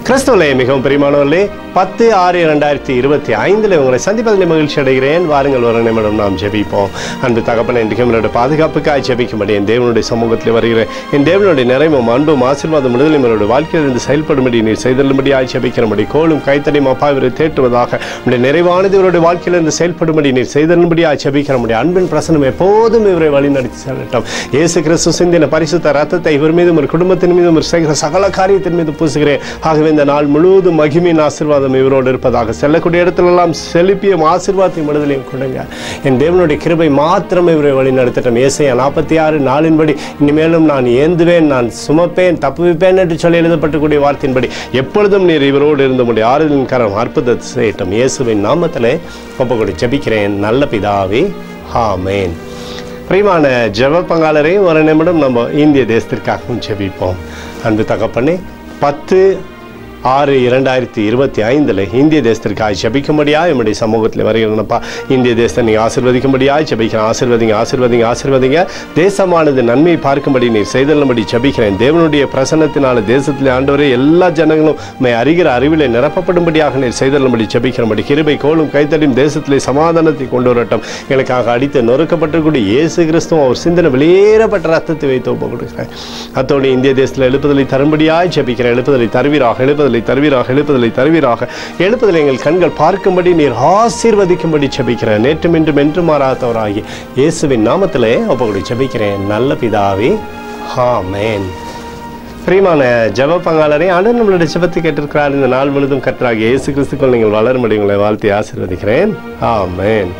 கிறிஸ்துவிலே மிகவும் பிரியமானவர்களே, 10/6/2025 உங்களை சந்திப்பதில் மகிழ்ச்சி அடைகிறேன். வாருங்கள், ஒரு நிமிடம் நாம் ஜெபிப்போம். அன்பு தகப்பனே, இன்றைக்கு என்னுடைய பாதுகாப்புக்காய் ஜெபிக்கும்படி என் தேவனுடைய சமூகத்தில் வருகிறேன். என் தேவனுடைய நிறைவும் அன்பும் ஆசீர்வாதம் விடுதலை என்னுடைய வாழ்க்கையில் இருந்து செயல்படும்படி நீர் செய்தல்லும்படியாய் ஜெபிக்கிறபடி கோலும் கைத்தடியும் அப்பா இவரை தேற்றுவதாக உடைய நிறைவானது இவருடைய வாழ்க்கையில் இருந்து செயல்படும்படி நீர் செய்தல்லும்படியாய் ஜெபிக்கிறபடி அன்பின் பிரசனம் எப்போதும் இவரை வழி நடத்தி செல்லட்டும். இயேசு கிறிஸ்து சிந்தின பரிசுத்த ரத்தத்தை இவர் மீதும் ஒரு குடும்பத்தின் மீதும் ஒரு செய்கிற சகல காரியத்தின் மீது பூசுகிறேன். ஆகவே இந்த நாள் முழுவதும் மகிமையின் ஆசீர்வாதம் இவரோடு இருப்பதாக. செல்லக்கூடிய இடத்திலெல்லாம் செழிப்பியும் ஆசீர்வாதத்தையும் விடுதலையும் கொடுங்க. என் தேவனுடைய கிருபை மாத்திரம் இவரை வழி நடத்தட்டும். ஏசாயா 46:4 இனிமேலும் நான் ஏந்துவேன், நான் சுமப்பேன், தப்புவிப்பேன் என்று சொல்லி எழுதப்பட்டக்கூடிய வார்த்தையின்படி எப்பொழுதும் நீர் இவரோடு இருந்த முடியும். ஆறுதலின் கரம் அற்புதத்தை செய்யட்டும். இயேசுவின் நாமத்திலே ஒப்புக்கொண்டு ஜெபிக்கிறேன் நல்ல பிதாவே, ஆமென். பிரியமான ஜெப பங்காளரே, ஒரு நிமிடம் நம்ம இந்திய தேசத்திற்காகவும் ஜெபிப்போம். அன்பு தகப்பனே, 10/6/2025 இந்திய தேசத்திற்காக ஜெபிக்கும்படியா என்னுடைய சமூகத்தில் வருகிறேன்ப்பா. இந்திய தேசத்தை நீங்கள் ஆசீர்வதிக்கும்படியாக ஜெபிக்கிறேன். ஆசீர்வதிங்க. தேசமானது நன்மையை பார்க்கும்படி நீர் செய்தல்லும்படி ஜெபிக்கிறேன். தேவனுடைய பிரசன்னத்தினால தேசத்தில் ஆண்டவரே எல்லா ஜனங்களும் அறிகிற அறிவிலே நிரப்பப்படும்படியாக நீர் செய்தல்லும்படி ஜெபிக்கிறபடி கிருபை கோலும் கைத்தடியும் தேசத்திலே சமாதானத்தை கொண்டு வரட்டும். எனக்காக அடித்து நொறுக்கப்பட்டிருக்கூடிய இயேசு கிறிஸ்துவும் அவர் சிந்தனை வெளியேறப்பட்ட ரத்தத்தை வைத்து ஒப்பு கொடுக்கிறேன். அத்தோடு இந்திய தேசத்தில் எழுப்புதலை தரும்படியாக ஜெபிக்கிறேன். எழுப்புதலை தருவீராக எழுப்புதலை எங்கள் கண்கள் பார்க்கும்படி நீர் ஆசீர்வதிக்கும்படி ஜெபிக்கிறேன். நேற்றும் இன்றும் என்று மாறாதவராகி இயேசுவின் நாமத்திலே ஒப்புக்கொண்டு ஜெபிக்கிறேன் நல்ல பிதாவே, ஆமென். பிரியமான ஜெப பங்காளரே, ஆண்டவர் நம்மளுடைய ஜெபத்தை கேட்டிருக்கிறார். இந்த நாள் முழுதும் கர்த்தராகிய இயேசு கிறிஸ்துக்குள் நீங்கள் வளரும்படி உங்களை வாழ்த்தி ஆசீர்வதிக்கிறேன். ஆமென்.